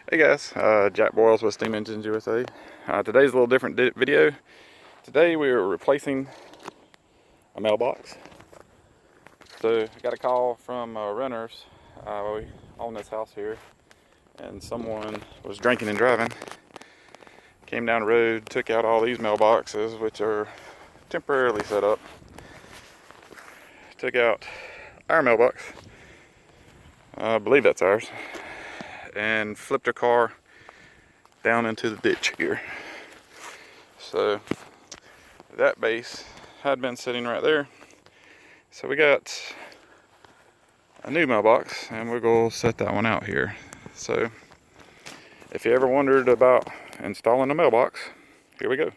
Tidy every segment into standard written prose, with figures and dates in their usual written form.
Hey guys, Jack Boyles with Steam Engines USA. Today's a little different video. Today we are replacing a mailbox. So I got a call from renters. We own this house here, and someone was drinking and driving. Came down the road, took out all these mailboxes, which are temporarily set up. Took out our mailbox. I believe that's ours. And flipped her car down into the ditch here. So that base had been sitting right there. So we got a new mailbox and we're going to set that one out here. So if you ever wondered about installing a mailbox, here we go.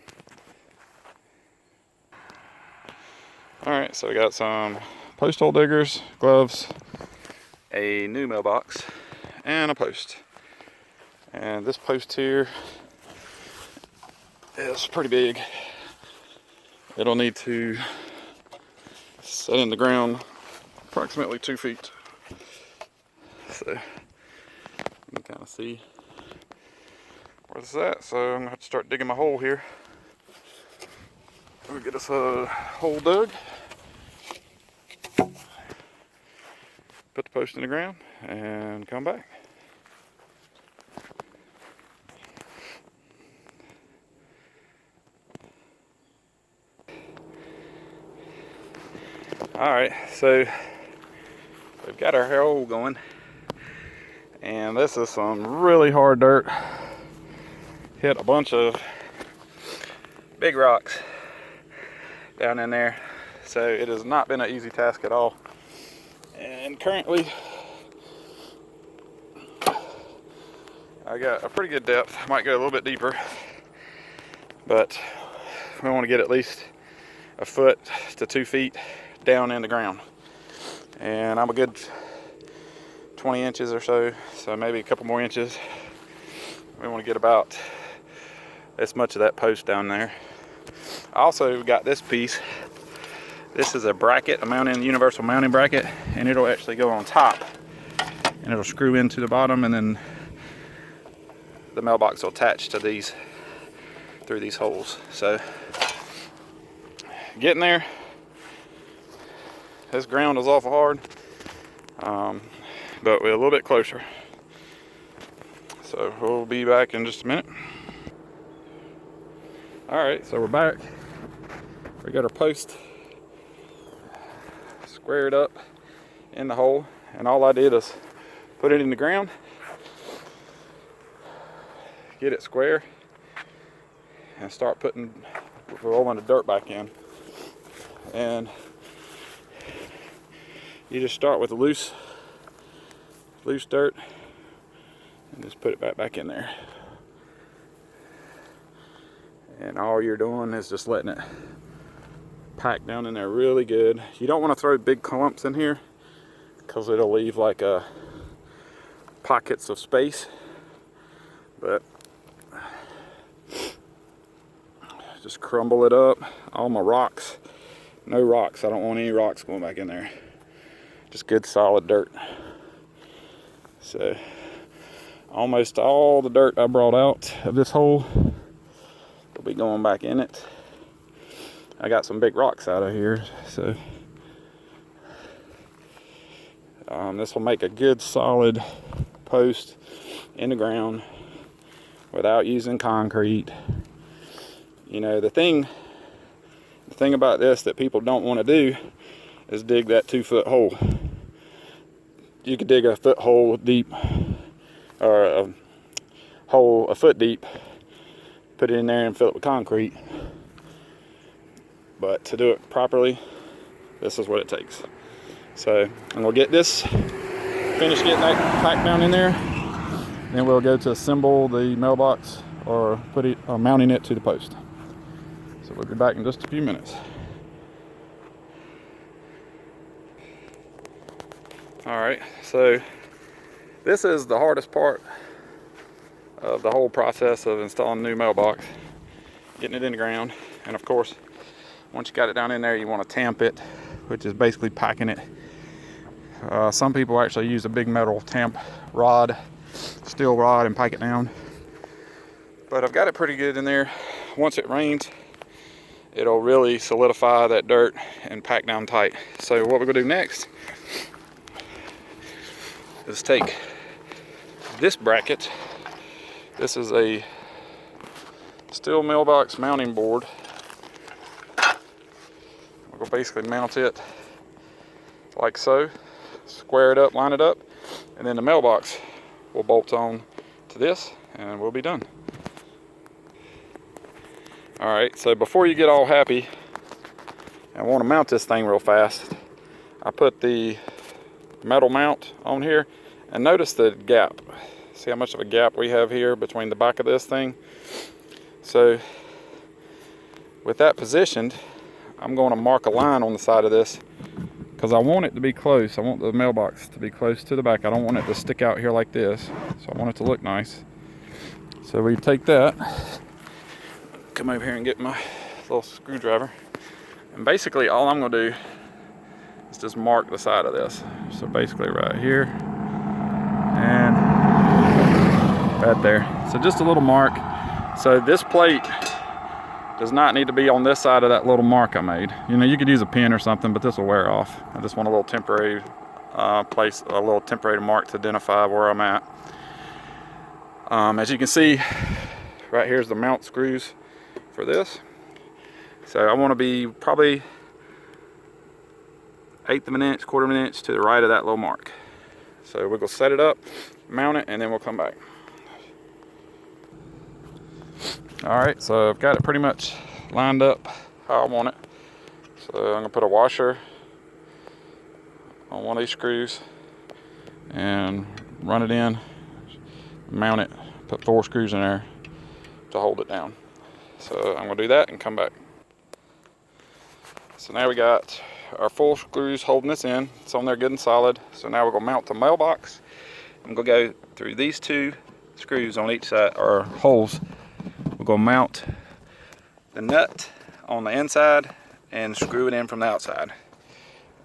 Alright, so we got some post hole diggers, gloves, a new mailbox, and a post. And this post here is pretty big. It'll need to set in the ground approximately 2 feet. So you can kind of see where this is at. So I'm gonna have to start digging my hole here. We'll get us a hole dug. Put the post in the ground and come back. Alright, so we've got our hole going, and this is some really hard dirt. Hit a bunch of big rocks down in there, so it has not been an easy task at all. And currently I got a pretty good depth. Might go a little bit deeper, but we want to get at least a foot to 2 feet down in the ground. And I'm a good 20 inches or so, so maybe a couple more inches. We want to get about this much of that post down there. I also got this piece. This is a bracket, a universal mounting bracket, and it'll actually go on top and it'll screw into the bottom, and then the mailbox will attach to these through these holes. So getting there. This ground is awful hard, but we're a little bit closer. So we'll be back in just a minute. Alright, so we're back. We got our post squared up in the hole, and all I did is put it in the ground, get it square, and start rolling the dirt back in. And you just start with a loose dirt and just put it back in there. And all you're doing is just letting it pack down in there really good. You don't want to throw big clumps in here because it'll leave like pockets of space. But just crumble it up. All my rocks, no rocks. I don't want any rocks going back in there. Just good solid dirt. So almost all the dirt I brought out of this hole will be going back in it. I got some big rocks out of here, so this will make a good solid post in the ground without using concrete. You know, the thing about this that people don't want to do is dig that 2-foot hole. You could dig a foot hole deep, or a hole a foot deep, put it in there and fill it with concrete. But to do it properly, this is what it takes. So I'm gonna get this, finish getting that packed down in there, then we'll go to assemble the mailbox or mounting it to the post. So we'll be back in just a few minutes. Alright, so this is the hardest part of the whole process of installing a new mailbox, getting it in the ground. And of course, once you got it down in there, you want to tamp it, which is basically packing it. Some people actually use a big metal tamp rod, steel rod and pike it down. But I've got it pretty good in there. Once it rains, it'll really solidify that dirt and pack down tight. So what we're gonna do next is take this bracket. This is a steel mailbox mounting board. We'll basically mount it like so, square it up, line it up, and then the mailbox will bolt on to this and we'll be done. All right, so before you get all happy and want to mount this thing real fast, I put the metal mount on here, and notice the gap. See how much of a gap we have here between the back of this thing? So with that positioned, I'm going to mark a line on the side of this because I want it to be close. I want the mailbox to be close to the back. I don't want it to stick out here like this. So I want it to look nice. So we take that, come over here and get my little screwdriver. And basically all I'm going to do is just mark the side of this. So basically right here and right there. So just a little mark. So this plate does not need to be on this side of that little mark I made. You know, you could use a pin or something, but this will wear off. I just want a little temporary place, a little temporary mark to identify where I'm at. As you can see, right here's the mount screws for this. So I want to be probably 1/8 of an inch, 1/4 of an inch to the right of that little mark. So we're gonna set it up, mount it, and then we'll come back. All right, so I've got it pretty much lined up how I want it. So I'm gonna put a washer on one of these screws and run it in, mount it, put 4 screws in there to hold it down. So I'm gonna do that and come back. So now we got our 4 screws holding this in. It's on there good and solid. So now we're gonna mount the mailbox. I'm gonna go through these 2 screws on each side, or holes. We're gonna mount the nut on the inside and screw it in from the outside.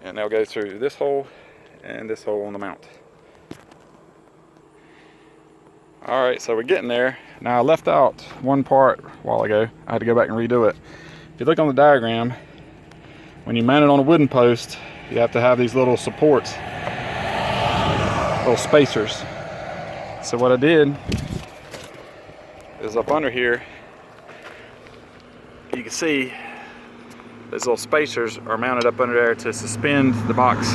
And they'll go through this hole and this hole on the mount. All right, so we're getting there. Now I left out one part a while ago. I had to go back and redo it. If you look on the diagram, when you mount it on a wooden post, you have to have these little supports, little spacers. So what I did is up under here, you can see these little spacers are mounted up under there to suspend the box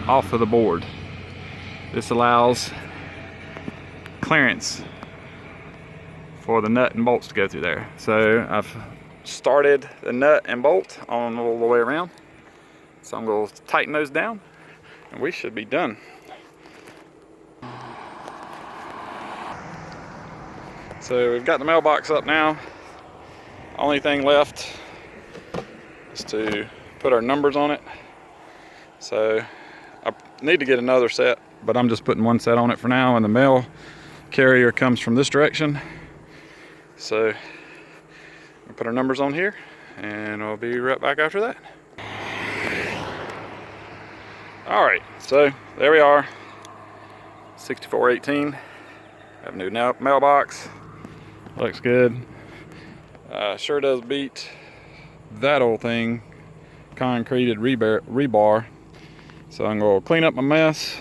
off of the board. This allows clearance for the nut and bolts to go through there. So I've started the nut and bolt on all the way around. So I'm going to tighten those down and we should be done. So we've got the mailbox up now. Only thing left is to put our numbers on it. So I need to get another set, but I'm just putting one set on it for now, and the mail carrier comes from this direction. So we'll put our numbers on here and I'll be right back after that. All right, so there we are, 6418. Have a new mailbox. Looks good. Sure does beat that old thing, concreted rebar. So I'm gonna clean up my mess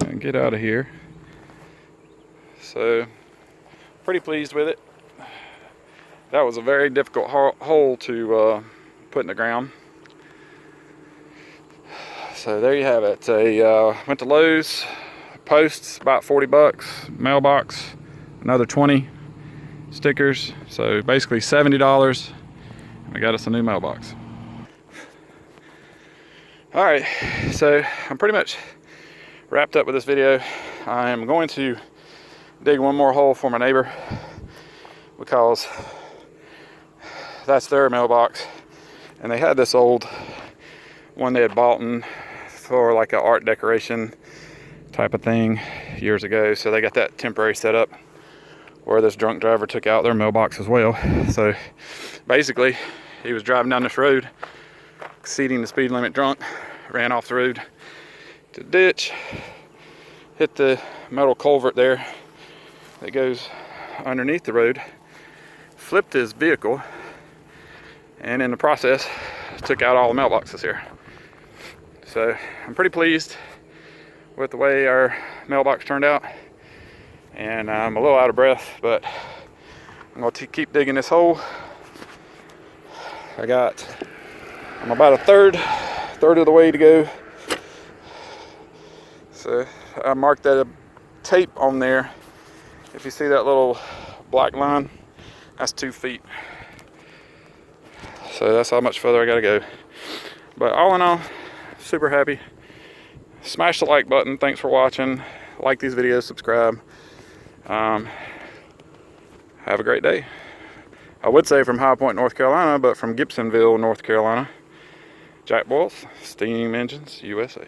and get out of here. So pretty pleased with it. That was a very difficult hole to put in the ground. So there you have it. Went to Lowe's. Posts about 40 bucks, mailbox another 20, stickers, so basically $70. We got us a new mailbox. All right, so I'm pretty much wrapped up with this video. I am going to dig one more hole for my neighbor because that's their mailbox, and they had this old one they had bought for like an art decoration type of thing years ago. So they got that temporary set up where this drunk driver took out their mailbox as well. So basically he was driving down this road exceeding the speed limit drunk, ran off the road to the ditch, hit the metal culvert there that goes underneath the road, flipped his vehicle, and in the process took out all the mailboxes here. So I'm pretty pleased with the way our mailbox turned out, and I'm a little out of breath, but I'm going to keep digging this hole. I'm about a third of the way to go. So I marked that tape on there. If you see that little black line, that's 2 feet. So that's how much further I gotta go. But all in all, super happy. Smash the like button. Thanks for watching. Like these videos, subscribe. Have a great day. I would say from High Point, North Carolina, but from Gibsonville, North Carolina. Jack Boyles, Steam Engines, USA.